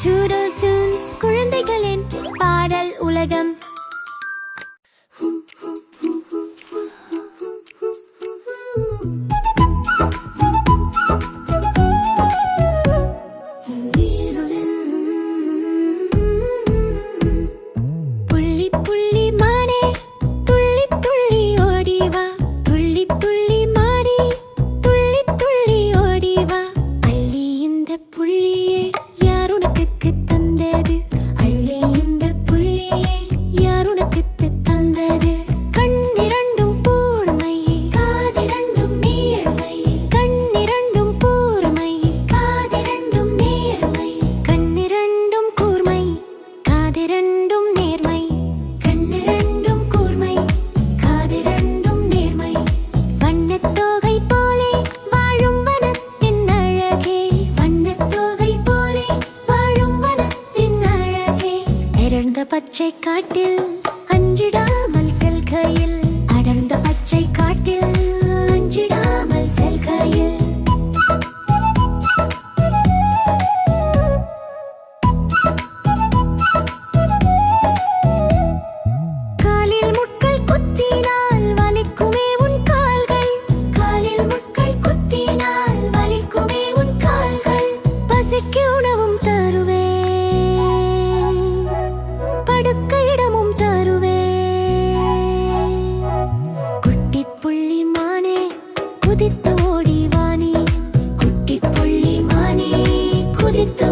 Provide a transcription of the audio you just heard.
Toodle Tunes குழந்தைகளின் பாடல் உலகம். புள்ளி புள்ளி மானே துள்ளி துள்ளி ஓடி வா, துள்ளி துள்ளி மாறி துள்ளி துள்ளி ஓடி வா. அள்ளி இந்த புள்ளியே யார் உனக்கு தந்தது? அள்ளி இந்த புள்ளியே யார் உனக்கு தந்தது? கண்ணிரண்டும் கூர்மை, காதிரண்டும் நேர்மை. கண்ணிரண்டும் கூர்மை, காதிரண்டும் நேர்மை. கண்ணிரண்டும் கூர்மை, காதிரண்டும் நேர்மை. கண்ணிரண்டும் கூர்மை, காதிரண்டும் நேர்மை. வண்ணத்தோகை போலே வாழும் வனத்தின் அழகே, வண்ணத்தோகை போலே வாழும் வனத்தின் அழகே. அடர்ந்த பச்சை காட்டில் அஞ்சிடாமல் செல்கையில், அடர்ந்த பச்சை காட்டில் அஞ்சிடாமல் செல்கையில். காலில் முட்கள் குத்தினால் வலிக்குமே உன் கால்கள், காலில் முட்கள் குத்தினால் வலிக்குமே உன் கால்கள். பசிக்கு உணவும் தருவேன், படுக்க இடமும் தருவேன். குட்டி புள்ளி மானே குதித்து ஓடி வாணி, குட்டி புள்ளி மானே குதித்து